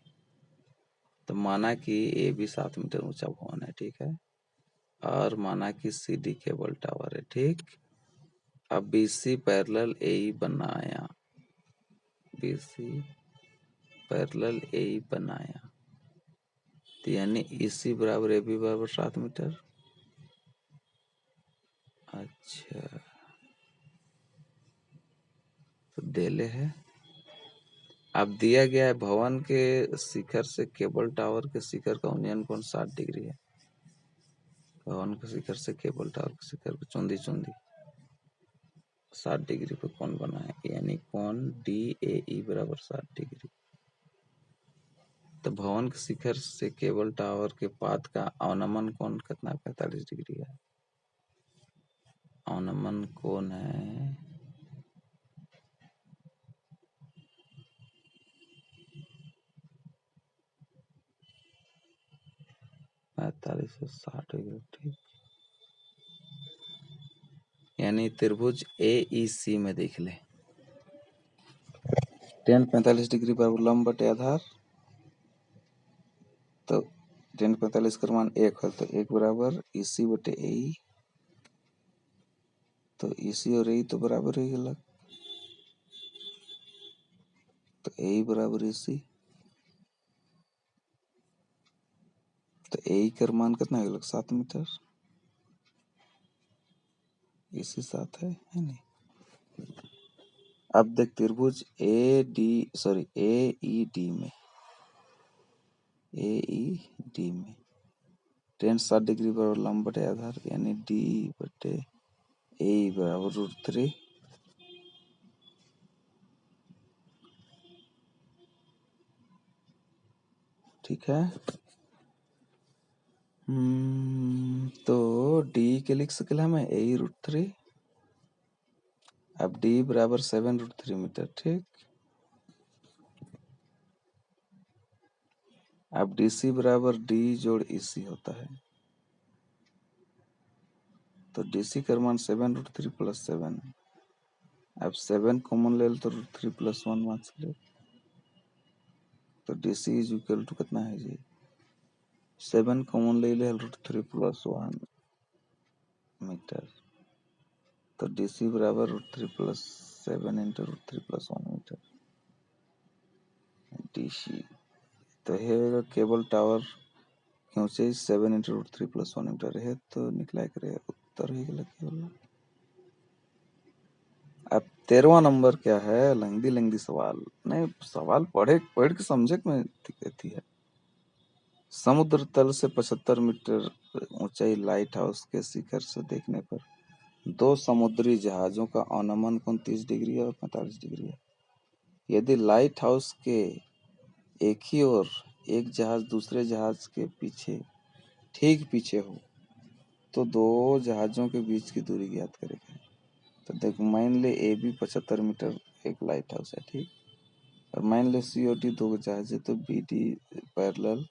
S1: तो माना कि AB 7 मीटर ऊंचा भवन है, ठीक है, और माना कि CD केबल टावर है, ठीक। अब BC पैरेलल AE बनाया, BC पैरेलल AE बनाया, तो यानी EC बराबर AB बराबर 7 मीटर। अच्छा, तो डेले है। अब दिया गया है भवन के शिखर से केबल टावर के शिखर का उन्नयन कोण 60 डिग्री है। भवन के शिखर से केबल टावर के शिखर को चुंदी 60 डिग्री पे कोण बना है, यानी कोण DAE बराबर 60 डिग्री। तो भवन के शिखर से केबल टावर के पात का अवनमन कोण कितना 45 डिग्री है। अवनमन कोण है 45 से 60 डिग्री, ठीक। यानी त्रिभुज AEC में देख ले, tan 45 डिग्री बराबर लंब बटे आधार, तो tan 45 का मान 1 है, तो 1 बराबर EC बटे AE, तो EC और AE तो बराबर ही गलत, तो AE बराबर EC, तो AE का मान कितना है, 7 मीटर, EC 7 है नहीं। अब देख त्रिभुज AED में tan 60 डिग्री बराबर लंब बटे आधार, यानी D बटे AE बराबर √3, ठीक है। तो D के लिख सकते हमें AE √3, अब D बराबर 7√3 मीटर, ठीक। अब DC बराबर D जोड़ EC होता है, तो DC का मान 7√3 प्लस 7, अब 7 कॉमन ले तो √3 प्लस 1 मान ले, तो DC इज इक्वल टू कितना है जी, 7 कॉमन ले √3 प्लस 1 मीटर, तो DC बराबर √3 plus 7 into √3 plus 1 metre, DC। तो ये होगा केबल टावर की ऊंचाई 7 इंटू √3 प्लस 1 मीटर है, तो निकला करे उत्तर ही गलत केवल। अब 13वां नंबर क्या है, लंगी सवाल नहीं, सवाल पढ़ के समझे में दिक्कत है। समुद्र तल से 75 मीटर ऊंचाई लाइट हाउस के शिखर से देखने पर 2 समुद्री जहाजों का अनुमान कोण 30 डिग्री और 45 डिग्री है। यदि लाइट हाउस के एक ही ओर एक जहाज दूसरे जहाज के पीछे ठीक पीछे हो, तो 2 जहाजों के बीच की दूरी ज्ञात करेगा। तो देखो मान ले AB 75 मीटर एक लाइट हाउस है, ठीक, और मान ले COD 2 जहाज है, तो BD पैरेलल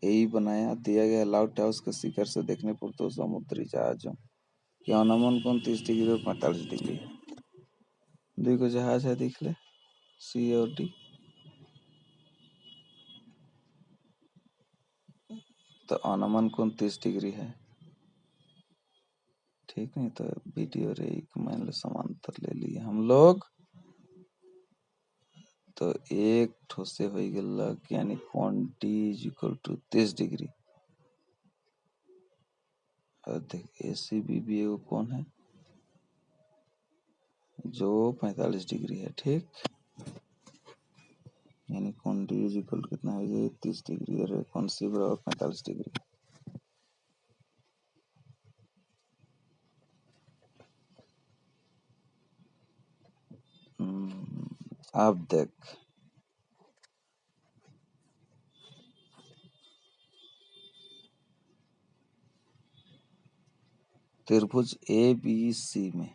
S1: AE बनाया, दिया गया लाइट हाउस के शिखर से देखने पर 2 समुद्री जहाजों के अनुमान कोण 30 डिग्री और 45 डिग्री है। 2 जहाज है देख ले, C और D, तो अनुमान कोण 30 डिग्री है, ठीक नहीं। तो BD और AE को मान लो समांतर ले लिए हम लोग, तो एक ठो से हो गया, यानी कोण D is equal to 30 degree. और देख ACBB एगो कोण है जो 45 डिग्री है, ठीक, यानी कोण D इज इक्वल टू कितना हो जाए 30 डिग्री, और कोण C बराबर 45 डिग्री। अब देख त्रिभुज ABC में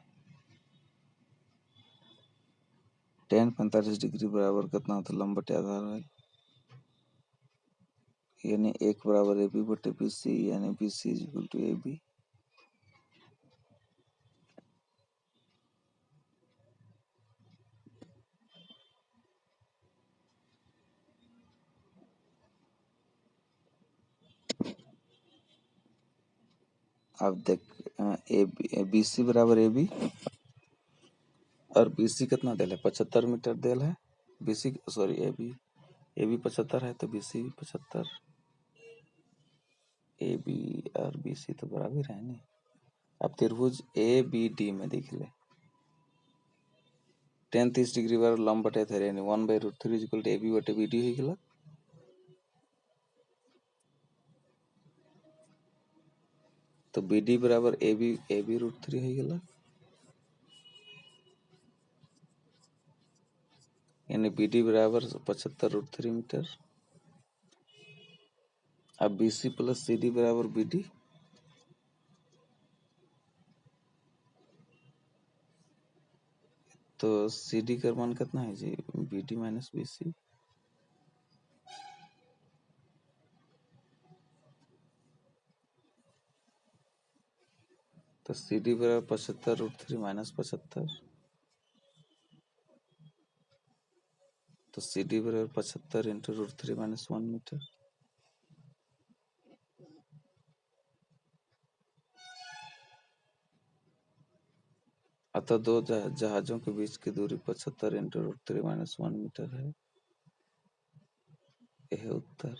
S1: tan 45 डिग्री बराबर कितना होता है, लंब बटे आधार है, यानी 1 बराबर AB बटे BC, यानी BC is equal to AB। अब देख BC बराबर AB, और BC कितना देल है, 75 मीटर देल है, BC सॉरी AB 75 है, तो BC 75, AB और BC तो बराबर है नहीं। अब त्रिभुज ABD में देख ले, tan 30 डिग्री बराबर लंब बटे आधार, यानी 1/√3 इज इक्वल टू AB बटे BD हो गया, तो BD बराबर AB √3 हो गया, यानी BD बराबर 75√3 मीटर। अब BC प्लस CD बराबर BD, तो CD का मान कितना है जी, BD माइनस BC, तो सी डी बराबर 75√3 माइनस 75, तो सी डी बराबर 75 इंटू √3 माइनस 1 मीटर। अतः दो जहाजों के बीच की दूरी 75 इंटू √3 माइनस 1 मीटर है। यह है उत्तर।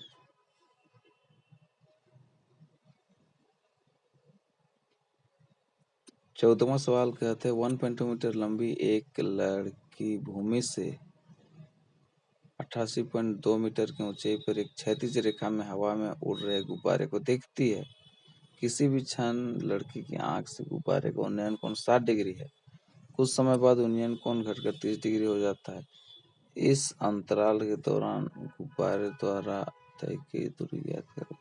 S1: 14वां सवाल कहते हैं 1.2 मीटर लंबी एक लड़की भूमि से 88.2 मीटर की ऊंचाई पर एक क्षैतिज रेखा में हवा में उड़ रहे गुब्बारे को देखती है। किसी भी क्षण लड़की की आंख से गुब्बारे का उन्नयन कोण 60 डिग्री है। कुछ समय बाद उन्नयन कोण घटकर 30 डिग्री हो जाता है। इस अंतराल के दौरान गुब्बारे द्वारा तय की दूरी ज्ञात करें।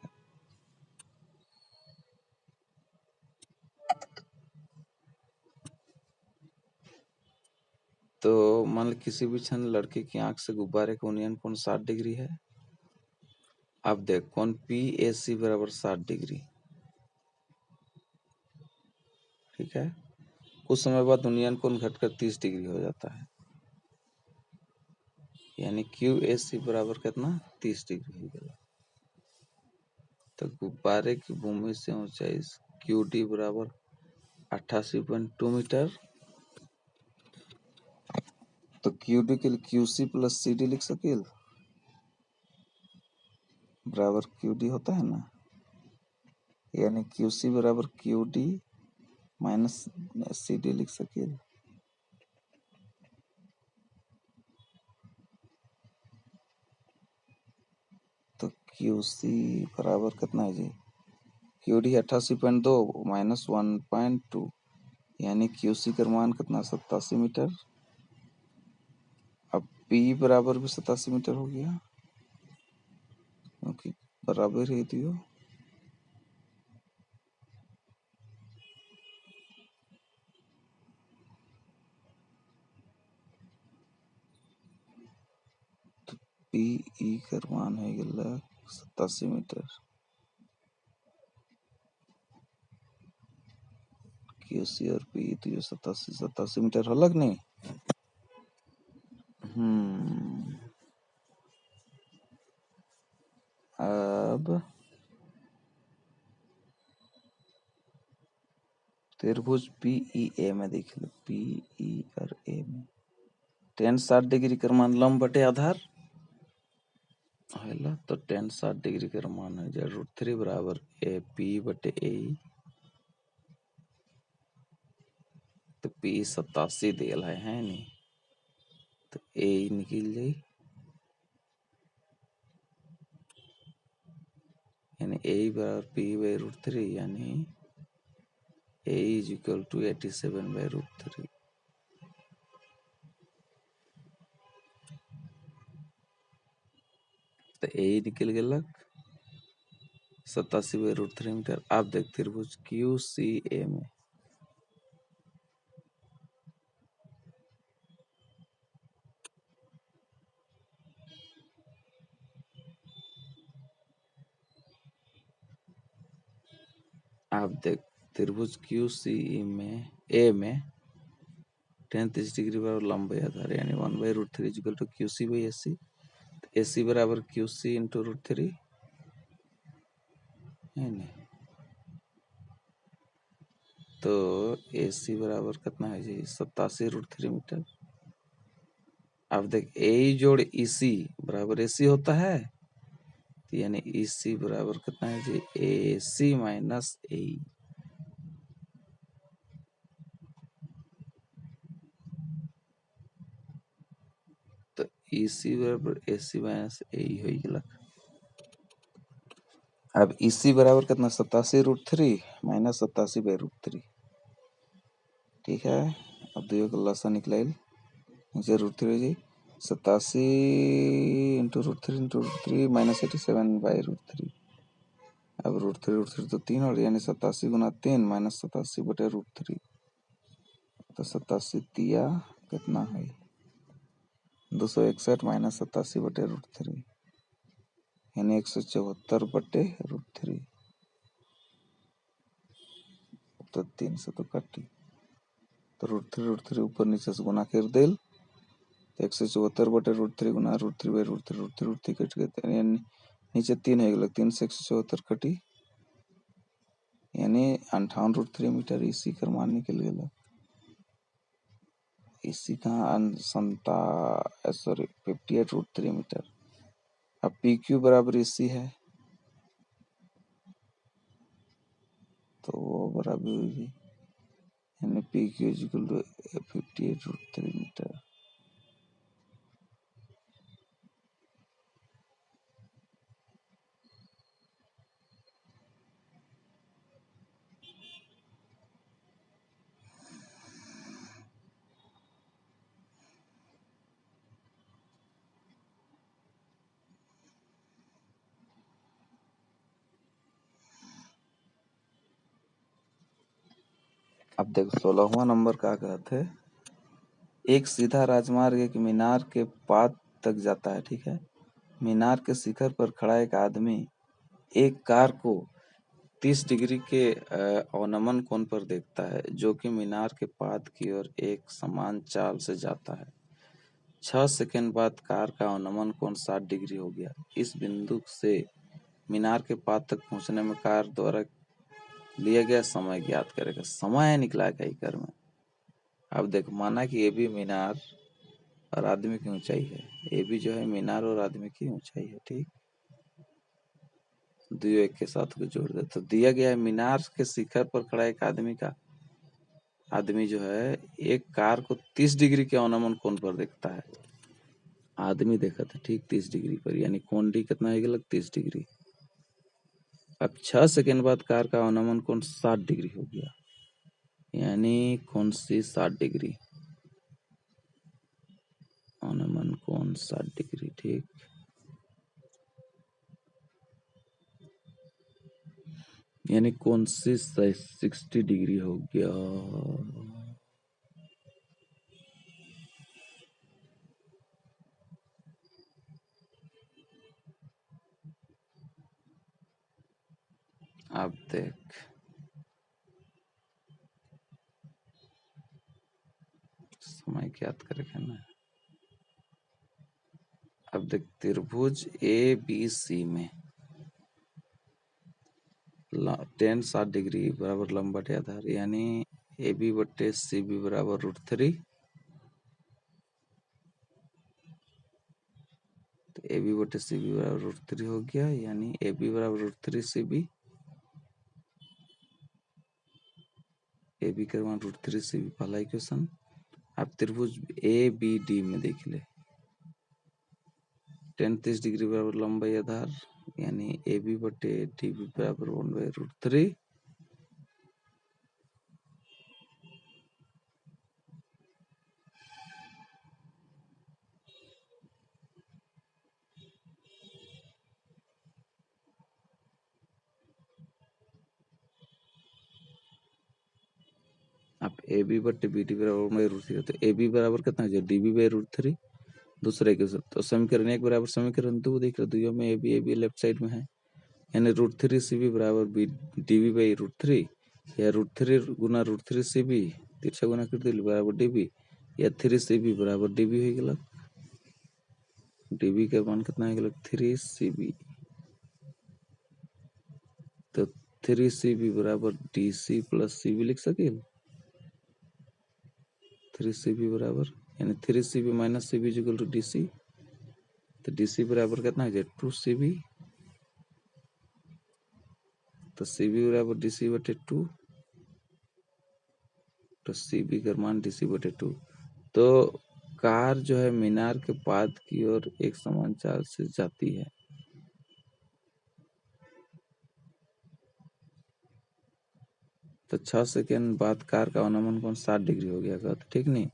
S1: तो मान लो किसी भी क्षण लड़की की आंख से गुब्बारे का उन्नयन कोण 60 डिग्री है। अब देख कोण पी ए सी बराबर 60 डिग्री, ठीक है। कुछ समय बाद उन्नयन कोण घटकर 30 डिग्री हो जाता है, यानी क्यू ए सी बराबर कितना 30 डिग्री हो गया। तो गुब्बारे की भूमि से ऊंचाई क्यू डी बराबर 88.2 मीटर। तो क्यू डी के लिए Q C plus C D लिख सके बराबर क्यू डी होता है ना, यानी क्यू सी बराबर Q D minus C D लिख सके। तो क्यू सी बराबर कितना है जी, क्यू डी 88.2 माइनस 1.2, यानी क्यू सी का मान कितना 87 मीटर। अब पी बराबर भी 87 मीटर हो गया, क्योंकि बराबर ही दियो। तो पी ई का मान है गया 87 मीटर। क्यू सी और पी तो ये 87 मीटर अलग नहीं। अब त्रिभुज पीईए में देख लो, पीई और ए में tan 60 डिग्री का मान लंब बटे आधार है ला, तो tan 60 डिग्री का मान है जा √3 बराबर ए पी बटे ए। तो पी 87 दिल है नहीं, तो ए निकल जाए, यानी ए बराबर पी बाई √3, यानी ए इज इक्वल टू 87 बाई √3। तो ए निकल गया 87 बाई √3 मीटर। आप देख त्रिभुज क्यू सी ए में आप देख त्रिभुज क्यू सी में ए में tan 30 डिग्री बराबर लंब बाई आधार, यानी 1 by √3 is equal to Q C by A C. A C बराबर क्यू सी इंटू √3 है नहीं, तो ए सी बराबर कितना है जी 87√3 मीटर। अब देख ए जोड़ ई सी बराबर ए सी होता है, तो यानी ई सी बराबर कितना है जी ए सी माइनस ए। तो ई सी बराबर ए सी माइनस ए हो गया। अब ई सी बराबर कितना 87√3 माइनस 87 बाई √3, ठीक है। अब दो का लसा निकला नीचे √3 जी 87 इंटू √3 माइनस 87 बाई √3। अब √3 तो 3 और यानी 87 गुना 3 माइनस 87 बटे √3, तो 87 तिया कितना है 261 माइनस 87 बटे √3, यानी 174 बटे √3। तो 3 से तो कटी, तो √3 ऊपर नीचे से गुना कर देल, तो 174 बटे √3 गुना √3 बाई √3 कट गए, यानी नीचे 3 है गलत, 3 से 174 कटी, यानी 58√3 मीटर इसी कर मान निकल गया। इसी कहाँ 58√3 मीटर। अब PQ बराबर इसी है, तो वो बराबर होगी, यानी PQ इक्वल टू 58√3 मीटर। अब देखो 16वां नंबर का कहते हैं, एक सीधा राजमार्ग एक मीनार के पाद तक जाता है, ठीक है। मीनार के शिखर पर खड़ा एक आदमी एक कार को 30 डिग्री के अवनमन कोण पर देखता है, जो कि मीनार के पाद की ओर एक समान चाल से जाता है। 6 सेकंड बाद कार का अवनमन कोण 60 डिग्री हो गया। इस बिंदु से मीनार के पाद तक पहुंचने में कार द्वारा लिया गया समय ज्ञात करेगा। समय निकला कई कर में। अब देख, माना कि ये भी मीनार और आदमी की ऊंचाई है, ये भी जो है मीनार और आदमी की ऊंचाई है, ठीक। दो एक के साथ को जोड़ दे तो दिया गया है मीनार के शिखर पर खड़ा एक आदमी जो है एक कार को 30 डिग्री के अवनमन कोण पर देखता है। आदमी देखा था, ठीक 30 डिग्री पर, यानी कोण डी कितना है गलत 30 डिग्री। अब 6 सेकंड बाद कार का अवनमन कोण 60 डिग्री हो गया, यानी कोण सी 60 डिग्री, अवनमन कोण 60 डिग्री, ठीक। यानी कोण सी 60 डिग्री हो गया। अब देख, समय ज्ञात करेगा ना। अब देख, त्रिभुज ABC में tan 60 डिग्री बराबर लंब बटे आधार, यानी AB बटे CB बराबर √3, तो AB बटे CB बराबर √3 हो गया, यानी AB बराबर √3 CB, AB का मान √3 CB पहला इक्वेशन। अब त्रिभुज ABD में देख ले, tan 30 डिग्री बराबर लंब बाई आधार, यानी AB बटे DB बराबर 1/√3, अब AB बटे BD बराबर 1/√3, तो AB बराबर कितना है DB/√3, दूसरा इक्वेशन। तो समीकरण 1 बराबर समीकरण 2 देख रहे, दोनों में AB लेफ्ट साइड में है, यानी √3 CB बराबर DB/√3, या √3 गुना √3 CB तिरछा गुना कर दिल बराबर DB, या 3 CB बराबर DB हो गया। DB का मान कितना है गलत 3 CB, तो 3 CB बराबर DC प्लस CB लिख सके, 3 CB बराबर, यानी 3 CB minus CB equal to DC, तो DC बराबर कितना है 2 CB, तो CB बराबर DC बटे 2, तो CB का मान DC बटे 2। तो कार जो है मीनार के पाद की ओर एक समान चाल से जाती है। तो 6 सेकेंड बाद कार का अवनमन कोण 60 डिग्री हो गया, तो ठीक नहीं।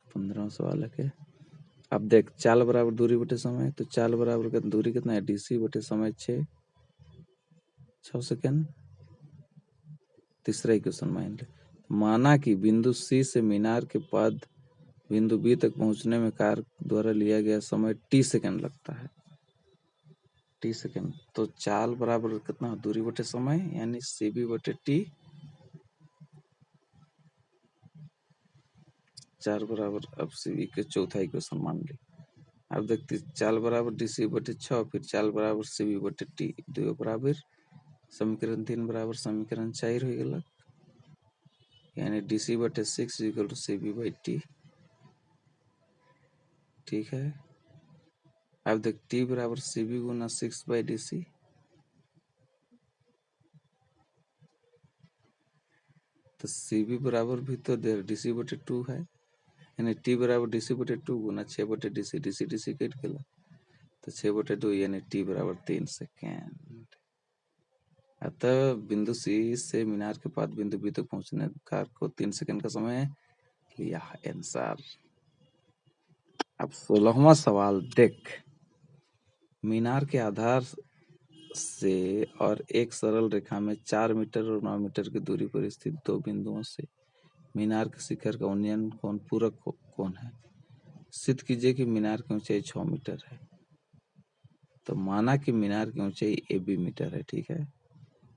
S1: 15वां सवाल है के। अब देख, चाल बराबर दूरी बटे समय, तो चाल बराबर दूरी कितना है DC बटे समय 6 सेकेंड। तीसरा इक्वेशन मान ले, माना कि बिंदु C से मीनार के पाद बिंदु B तक पहुंचने में कार द्वारा लिया गया समय T सेकेंड लगता है। T second. तो चाल बराबर कितना दूरी बटे समय, यानी सीबी बटे टी। 4 बराबर, अब सीबी के चौथा इक्वेशन मान ली। अब देखते चाल बराबर डीसी बटे 6, फिर चाल बराबर सीबी बटे टी, दो बराबर समीकरण 3 बराबर समीकरण 4 हो गया, यानी डीसी बटे 6 equal to CB by T. ठीक है, अब देख टी बराबर सीबी गुना 6 बाई डीसी, तो सीबी बराबर भी तो डीसी बटे 2 है, यानी टी बराबर डीसी बटे 2 गुना 6 बटे डीसी, डीसी डीसी कट गया, तो 6 बटे 2 यानी टी बराबर 3 सेकेंड। अतः बिंदु सी से मीनार के पास बिंदु बी तक पहुंचने कार को 3 सेकेंड का समय लिया। आंसर। अब 16वां सवाल देख, मीनार के आधार से और एक सरल रेखा में 4 मीटर और 9 मीटर की दूरी पर स्थित दो बिंदुओं से मीनार के शिखर का उन्नयन कोण पूरक कोण है। सिद्ध कीजिए कि मीनार की ऊंचाई 6 मीटर है। तो माना कि मीनार की ऊंचाई AB मीटर है, ठीक है।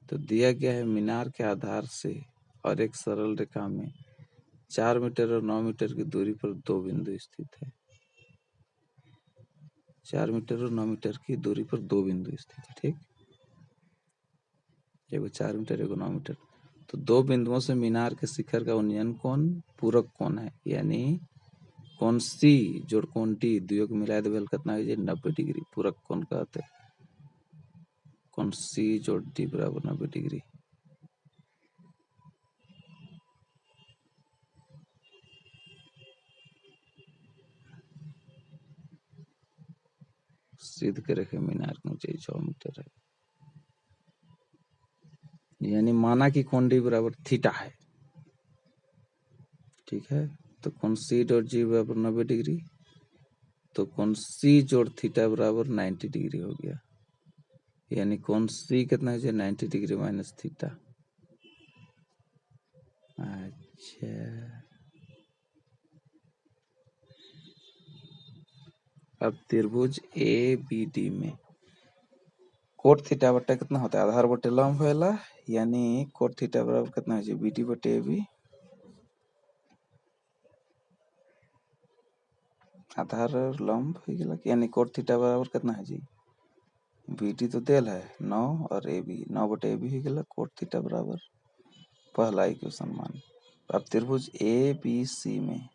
S1: तो दिया गया है मीनार के आधार से और एक सरल रेखा में 4 मीटर और 9 मीटर की दूरी पर दो बिंदु स्थित है। 4 मीटर और 9 मीटर की दूरी पर दो बिंदु स्थित है, ठीक। एगो 4 मीटर, एगो 9 मीटर। तो दो बिंदुओं से मीनार के शिखर का उन्नयन कोण पूरक कोण है, यानी कोण सी जोड़ कोण डी दुइयों को मिला देवल कितना है 90 डिग्री पूरक कोण कहते हैं। कोण सी जोड़ डी बराबर 90 डिग्री। सिद्ध करे कि मीनार की ऊंचाई 6 मीटर है, यानी माना कि कोण डी बराबर थीटा है, ठीक है। तो कोण सी डॉट जी बराबर 90 डिग्री, तो कोण सी जोड़ थीटा बराबर 90 डिग्री हो गया, यानी कोण सी कितना है 90 डिग्री माइनस थीटा। अच्छा, अब त्रिभुज ABD में कोट थीटा बटे कितना होता है आधार बटे लंब होला, यानी कोट थीटा बराबर कितना है BD बटे AB, आधार और लंब हो गया, यानी कोट थीटा बराबर कितना है BD तो देल है 9 और AB 9 बटे AB हो गया, कोट थीटा बराबर पहला इक्वेशन मान। अब त्रिभुज ABC में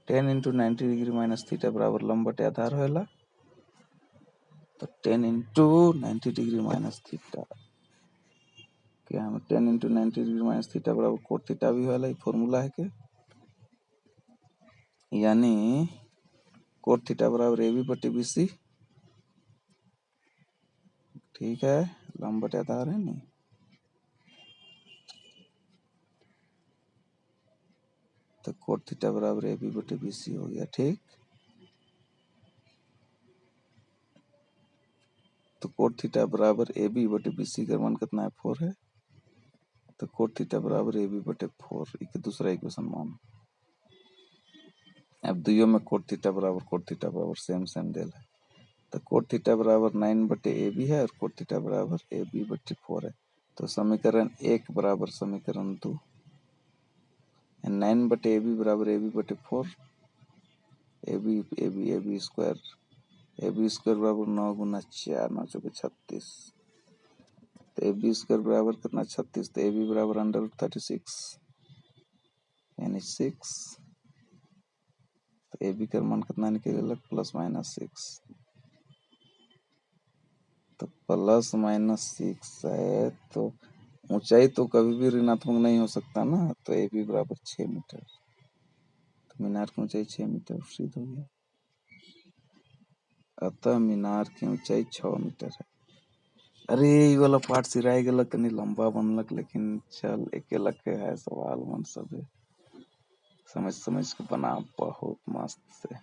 S1: 10 इंटू 90 डिग्री माइनस थीटा बराबर लंब बटे आधार होला, तो 10 इंटू 90 डिग्री माइनस थीटा, क्या हमें 10 इंटू 90 डिग्री माइनस थीटा बराबर कोट थीटा भी वाला फॉर्मूला है के, यानी कोट थीटा बराबर AB बटे BC, ठीक है, लंब बटे आधार है नहीं। तो कोट थीटा बराबर AB बटे BC हो गया, ठीक। तो कोट थीटा बराबर AB बटे BC का मान कितना है 4 है, तो कोट थीटा बराबर AB बटे 4 एक दूसरा इक्वेशन मान। अब दुइयों में कोट थीटा बराबर सेम सेम देल है, तो कोट थीटा बराबर 9 बटे AB है और कोट थीटा बराबर AB बटे 4 है। तो समीकरण 1 बराबर समीकरण 2, 9 बटे AB बराबर AB बटे 4, AB स्क्वायर, AB स्क्वायर बराबर 9 गुना 4 9 चौके 36, तो AB स्क्वायर बराबर कितना 36, तो AB बराबर अंडर रूट 36 यानी 6, तो AB का मान कितना निकलेगा प्लस माइनस 6, तो प्लस माइनस 6 है, तो ऊंचाई तो कभी भी ऋणात्मक नहीं हो सकता ना, तो AB बराबर 6 मीटर, तो मीनार की ऊंचाई 6 मीटर सिद्ध हो गया। अतः मीनार की ऊंचाई 6 मीटर है। अरे ये वाला पार्ट सिराई गलत तनी लंबा बनलक, लेकिन चल अकेला के है सवाल मन सब समझ समझ के बना बहुत मस्त से।